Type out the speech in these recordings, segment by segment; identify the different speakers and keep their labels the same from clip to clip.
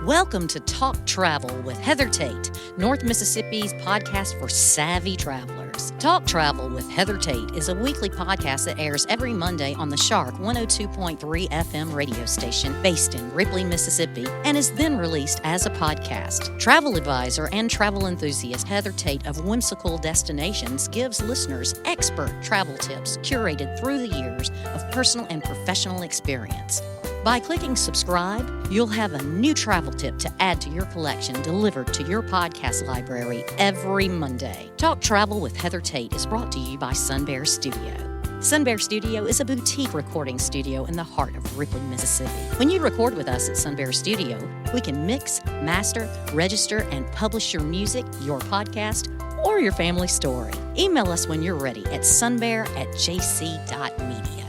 Speaker 1: Welcome to Talk Travel with Heather Tate, North Mississippi's podcast for savvy travelers. Talk Travel with Heather Tate is a weekly podcast that airs every Monday on the Shark 102.3 FM radio station based in Ripley, Mississippi, and is then released as a podcast. Travel advisor and travel enthusiast Heather Tate of Whimsical Destinations gives listeners expert travel tips curated through the years of personal and professional experience. By clicking subscribe, you'll have a new travel tip to add to your collection delivered to your podcast library every Monday. Talk Travel with Heather Tate is brought to you by Sun Bear Studio. Sun Bear Studio is a boutique recording studio in the heart of Ripley, Mississippi. When you record with us at Sun Bear Studio, we can mix, master, register, and publish your music, your podcast, or your family story. Email us when you're ready at sunbear@jc.media.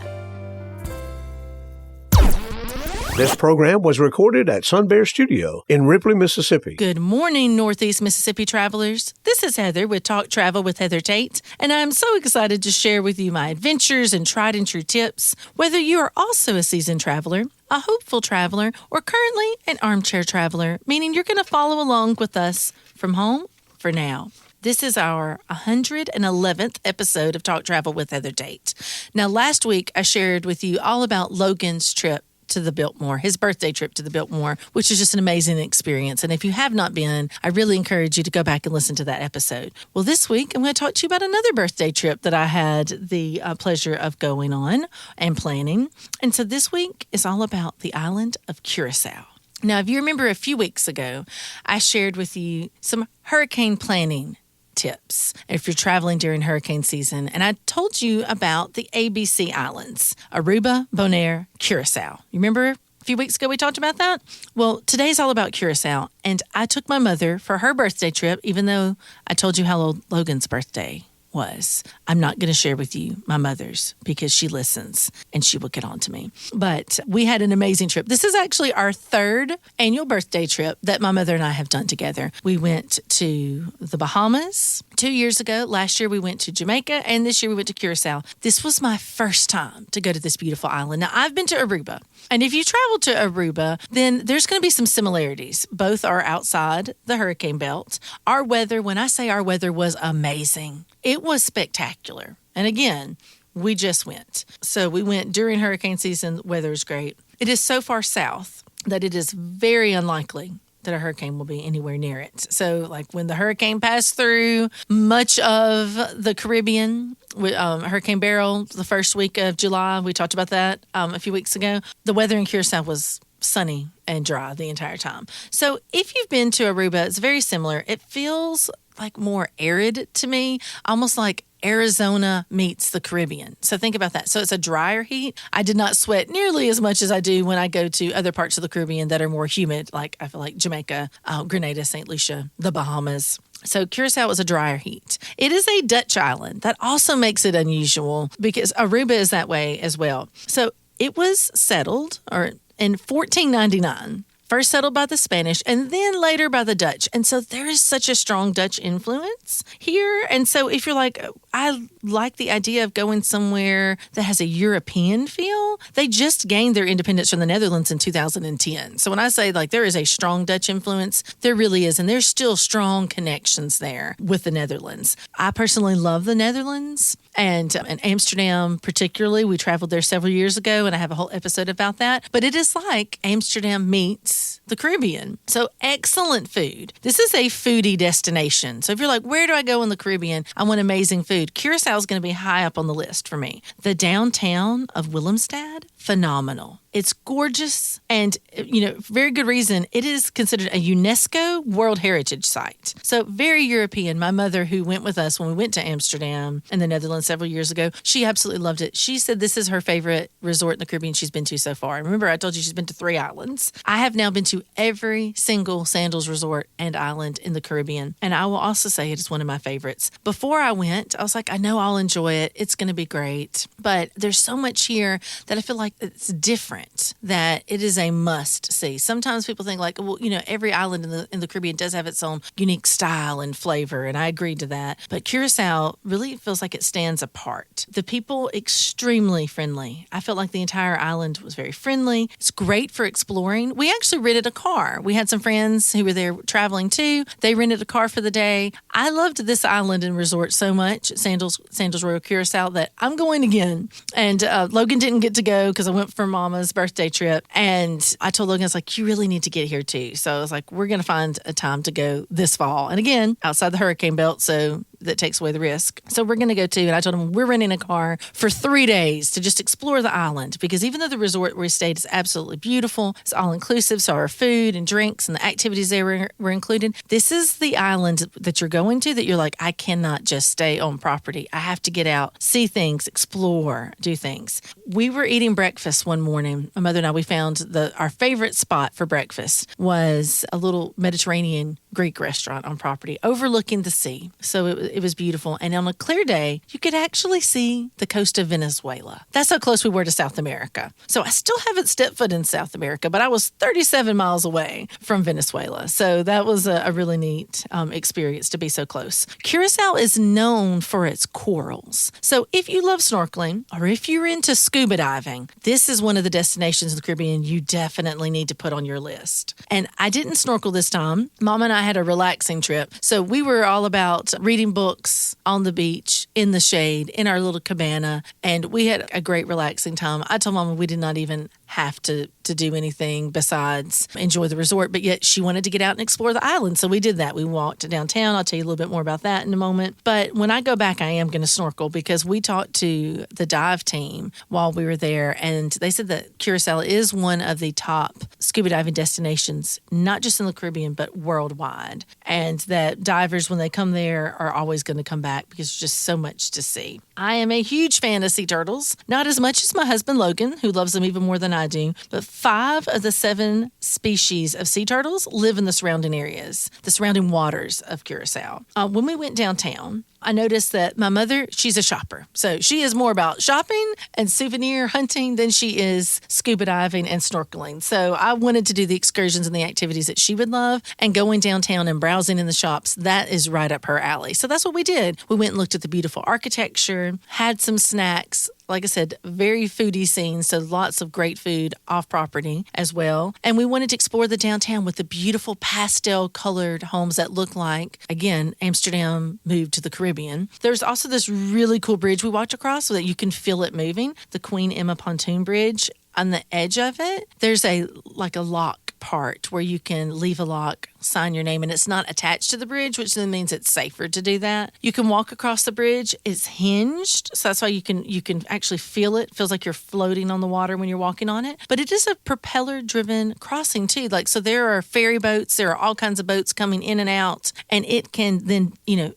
Speaker 2: This program was recorded at Sun Bear Studio in Ripley, Mississippi.
Speaker 3: Good morning, Northeast Mississippi travelers. This is Heather with Talk Travel with Heather Tate, and I'm so excited to share with you my adventures and tried and true tips, whether you are also a seasoned traveler, a hopeful traveler, or currently an armchair traveler, meaning you're going to follow along with us from home for now. This is our 111th episode of Talk Travel with Heather Tate. Now, last week I shared with you all about Logan's trip to the Biltmore, his birthday trip to the Biltmore, which is just an amazing experience. And if you have not been, I really encourage you to go back and listen to that episode. Well, this week, I'm going to talk to you about another birthday trip that I had the pleasure of going on and planning. And so this week is all about the island of Curaçao. Now, if you remember a few weeks ago, I shared with you some hurricane planning tips if you're traveling during hurricane season. And I told you about the ABC Islands, Aruba, Bonaire, Curaçao. You remember a few weeks ago we talked about that? Well, today's all about Curaçao. And I took my mother for her birthday trip, even though I told you how old Logan's birthday was. I'm not going to share with you my mother's because she listens and she will get on to me. But we had an amazing trip. This is actually our third annual birthday trip that my mother and I have done together. We went to the Bahamas 2 years ago. Last year we went to Jamaica, and this year we went to Curaçao. This was my first time to go to this beautiful island. Now, I've been to Aruba, and if you travel to Aruba, then there's going to be some similarities. Both are outside the hurricane belt. Our weather, when I say our weather, was amazing. It was spectacular. And again, we just went. So we went during hurricane season. Weather is great. It is so far south that it is very unlikely that a hurricane will be anywhere near it. So like when the hurricane passed through much of the Caribbean, Hurricane Beryl, the first week of July, we talked about that a few weeks ago, the weather in Curaçao was sunny and dry the entire time. So if you've been to Aruba, it's very similar. It feels like more arid to me, almost like Arizona meets the Caribbean. So think about that. So it's a drier heat. I did not sweat nearly as much as I do when I go to other parts of the Caribbean that are more humid, like I feel like Jamaica, Grenada, St. Lucia, the Bahamas. So Curaçao is a drier heat. It is a Dutch island. That also makes it unusual because Aruba is that way as well. So it was settled in 1499. First settled by the Spanish and then later by the Dutch. And so there is such a strong Dutch influence here. And so if you're like, I like the idea of going somewhere that has a European feel, they just gained their independence from the Netherlands in 2010. So when I say like there is a strong Dutch influence, there really is. And there's still strong connections there with the Netherlands. I personally love the Netherlands. And in Amsterdam particularly, we traveled there several years ago, and I have a whole episode about that. But it is like Amsterdam meets the Caribbean. So excellent food. This is a foodie destination. So if you're like, where do I go in the Caribbean? I want amazing food. Curaçao is going to be high up on the list for me. The downtown of Willemstad, phenomenal. It's gorgeous and, very good reason. It is considered a UNESCO World Heritage Site. So very European. My mother, who went with us when we went to Amsterdam in the Netherlands several years ago, she absolutely loved it. She said this is her favorite resort in the Caribbean she's been to so far. Remember, I told you she's been to 3 islands. I have now been to every single Sandals resort and island in the Caribbean. And I will also say it is one of my favorites. Before I went, I was like, I know I'll enjoy it. It's going to be great. But there's so much here that I feel like it's different. different that it is a must see. Sometimes people think like, well, every island in the Caribbean does have its own unique style and flavor, and I agreed to that. But Curaçao really feels like it stands apart. The people extremely friendly. I felt like the entire island was very friendly. It's great for exploring. We actually rented a car. We had some friends who were there traveling too. They rented a car for the day. I loved this island and resort so much, Sandals Royal Curaçao, that I'm going again. And Logan didn't get to go because I went for Mama's birthday trip. And I told Logan, I was like, you really need to get here too. So I was like, we're going to find a time to go this fall. And again, outside the hurricane belt, so that takes away the risk. So we're going to go too. And I told him we're renting a car for 3 days to just explore the island, because even though the resort where we stayed is absolutely beautiful, it's all inclusive. So our food and drinks and the activities there were included. This is the island that you're going to that you're like, I cannot just stay on property. I have to get out, see things, explore, do things. We were eating breakfast one morning. My mother and I, we found our favorite spot for breakfast was a little Mediterranean Greek restaurant on property overlooking the sea. So it was beautiful. And on a clear day, you could actually see the coast of Venezuela. That's how close we were to South America. So I still haven't stepped foot in South America, but I was 37 miles away from Venezuela. So that was a really neat experience to be so close. Curaçao is known for its corals. So if you love snorkeling or if you're into scuba diving, this is one of the destinations in the Caribbean you definitely need to put on your list. And I didn't snorkel this time. Mom and I had a relaxing trip. So we were all about reading books on the beach, in the shade, in our little cabana, and we had a great relaxing time. I told Mama we did not even have to do anything besides enjoy the resort, but yet she wanted to get out and explore the island. So we did that. We walked downtown. I'll tell you a little bit more about that in a moment. But when I go back, I am going to snorkel, because we talked to the dive team while we were there, and they said that Curaçao is one of the top scuba diving destinations, not just in the Caribbean, but worldwide. And that divers, when they come there, are always going to come back because there's just so much to see. I am a huge fan of sea turtles, not as much as my husband Logan, who loves them even more than I do, but 5 of the 7 species of sea turtles live in the surrounding areas, the surrounding waters of Curaçao. When we went downtown, I noticed that my mother, she's a shopper. So she is more about shopping and souvenir hunting than she is scuba diving and snorkeling. So I wanted to do the excursions and the activities that she would love, and going downtown and browsing in the shops, that is right up her alley. So that's what we did. We went and looked at the beautiful architecture, had some snacks. Like I said, very foodie scene, so lots of great food off property as well. And we wanted to explore the downtown with the beautiful pastel-colored homes that look like, again, Amsterdam moved to the Caribbean. There's also this really cool bridge we walked across so that you can feel it moving, the Queen Emma Pontoon Bridge. On the edge of it, there's a lock part where you can leave a lock, sign your name, and it's not attached to the bridge, which then means it's safer to do that. You can walk across the bridge. It's hinged, so that's why you can actually feel it. It feels like you're floating on the water when you're walking on it. But it is a propeller-driven crossing too. So there are ferry boats, there are all kinds of boats coming in and out, and it can then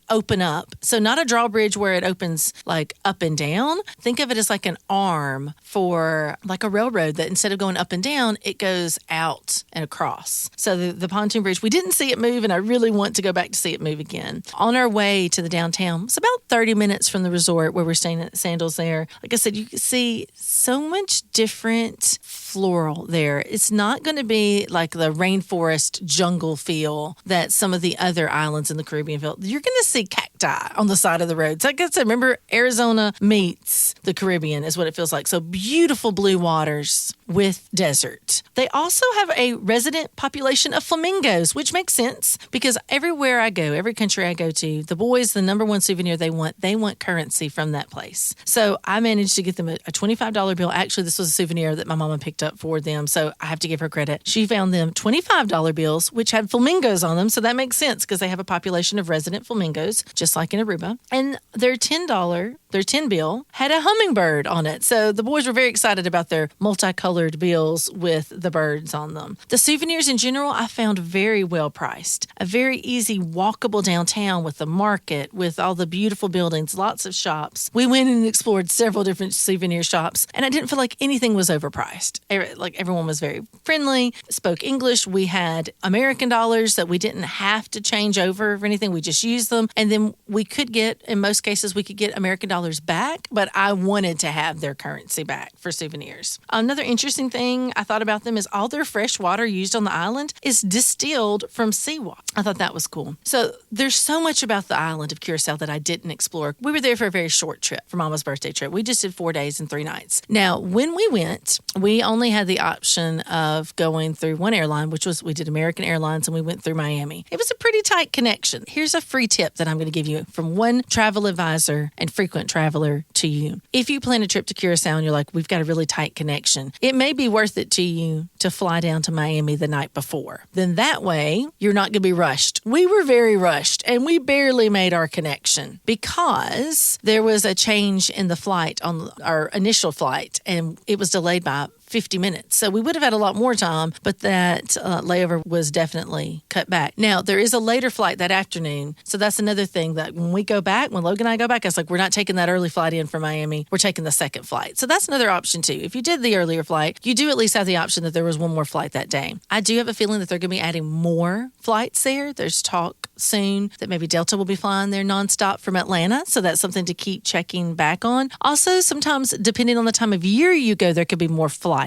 Speaker 3: open up. So not a drawbridge where it opens up and down. Think of it as like an arm for like a railroad that instead of going up and down, it goes out and across. So the pontoon bridge, we didn't see it move, and I really want to go back to see it move again. On our way to the downtown, it's about 30 minutes from the resort where we're staying at Sandals there. Like I said, you can see so much different floral there. It's not going to be like the rainforest jungle feel that some of the other islands in the Caribbean feel. You're going to see cacti on the side of the road. So like I said, remember, Arizona meets the Caribbean is what it feels like. So beautiful blue waters with desert. They also have a resident population of flamingos, which makes sense because everywhere I go, every country I go to, the boys, the number one souvenir they want currency from that place. So I managed to get them a $25 bill. Actually, this was a souvenir that my mama picked up for them, so I have to give her credit. She found them $25 bills, which had flamingos on them, so that makes sense because they have a population of resident flamingos, just like in Aruba. And their $10 bill had a hummingbird on it. So the boys were very excited about their multicolored bills with the birds on them. The souvenirs in general, I found very well priced. A very easy walkable downtown with the market, with all the beautiful buildings, lots of shops. We went and explored several different souvenir shops, and I didn't feel like anything was overpriced. Everyone was very friendly, spoke English. We had American dollars that we didn't have to change over for anything. We just used them. And then we could get, in most cases, we could get American dollars back, but I wanted to have their currency back for souvenirs. Another interesting thing I thought about them is all their fresh water used on the island is distilled from seawater. I thought that was cool. So there's so much about the island of Curaçao that I didn't explore. We were there for a very short trip, for Mama's birthday trip. We just did 4 days and 3 nights. Now, when we went, we only had the option of going through one airline, which was, we did American Airlines, and we went through Miami. It was a pretty tight connection. Here's a free tip that I'm going to give you from one travel advisor and frequent traveler to you. If you plan a trip to Curaçao and you're like, we've got a really tight connection, it may be worth it to you to fly down to Miami the night before. Then that way, you're not going to be rushed. We were very rushed, and we barely made our connection because there was a change in the flight on our initial flight, and it was delayed by 50 minutes. So we would have had a lot more time, but that layover was definitely cut back. Now, there is a later flight that afternoon. So that's another thing that when we go back, when Logan and I go back, I was like, we're not taking that early flight in from Miami. We're taking the second flight. So that's another option too. If you did the earlier flight, you do at least have the option that there was one more flight that day. I do have a feeling that they're going to be adding more flights there. There's talk soon that maybe Delta will be flying there nonstop from Atlanta. So that's something to keep checking back on. Also, sometimes depending on the time of year you go, there could be more flights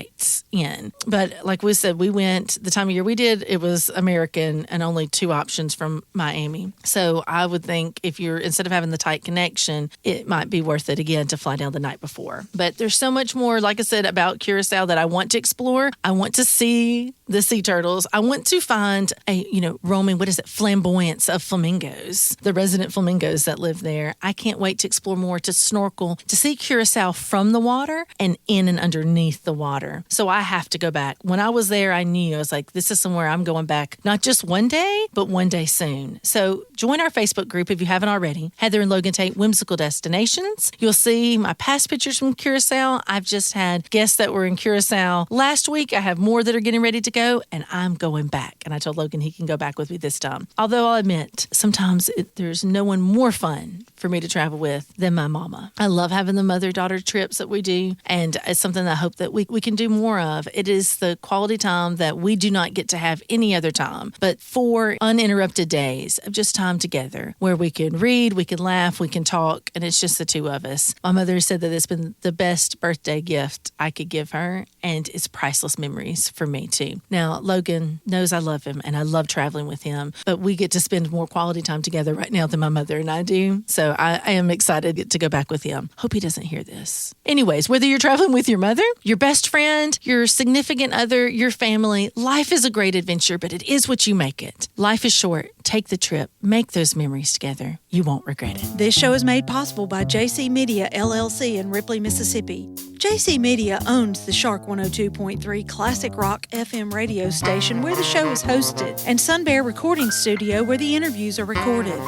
Speaker 3: in. But like we said, we went the time of year we did, it was American and only 2 options from Miami. So I would think if you're, instead of having the tight connection, it might be worth it again to fly down the night before. But there's so much more, like I said, about Curaçao that I want to explore. I want to see the sea turtles. I want to find a, roaming, flamboyance of flamingos, the resident flamingos that live there. I can't wait to explore more, to snorkel, to see Curaçao from the water and in and underneath the water. So I have to go back. When I was there, I knew, I was like, this is somewhere I'm going back, not just one day, but one day soon. So join our Facebook group if you haven't already, Heather and Logan Tate Whimsical Destinations. You'll see my past pictures from Curaçao. I've just had guests that were in Curaçao last week. I have more that are getting ready to go, and I'm going back. And I told Logan he can go back with me this time. Although I'll admit, sometimes there's no one more fun for me to travel with than my mama. I love having the mother-daughter trips that we do, and it's something that I hope that we can do more of. It is the quality time that we do not get to have any other time, but 4 uninterrupted days of just time together where we can read, we can laugh, we can talk, and it's just the 2 of us. My mother said that it's been the best birthday gift I could give her, and it's priceless memories for me too. Now, Logan knows I love him and I love traveling with him, but we get to spend more quality time together right now than my mother and I do. So I am excited to go back with him. Hope he doesn't hear this. Anyways, whether you're traveling with your mother, your best friend, your significant other, your family, life is a great adventure, but it is what you make it. Life is short. Take the trip. Make those memories together. You won't regret it.
Speaker 4: This show is made possible by JC Media, LLC in Ripley, Mississippi. JC Media owns the Shark 102.3 Classic Rock FM radio station where the show is hosted, and Sun Bear Recording Studio where the interviews are recorded.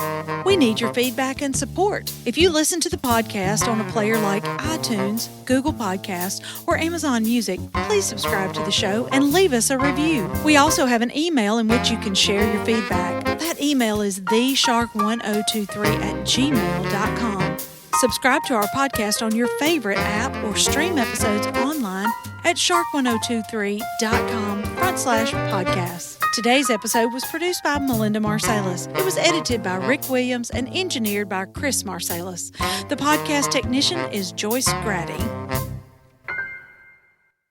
Speaker 4: We need your feedback and support. If you listen to the podcast on a player like iTunes, Google Podcasts, or Amazon Music, please subscribe to the show and leave us a review. We also have an email in which you can share your feedback. That email is theshark1023@gmail.com. Subscribe to our podcast on your favorite app or stream episodes online at shark1023.com/podcasts. Today's episode was produced by Melinda Marsalis. It was edited by Rick Williams and engineered by Chris Marsalis. The podcast technician is Joyce Grady.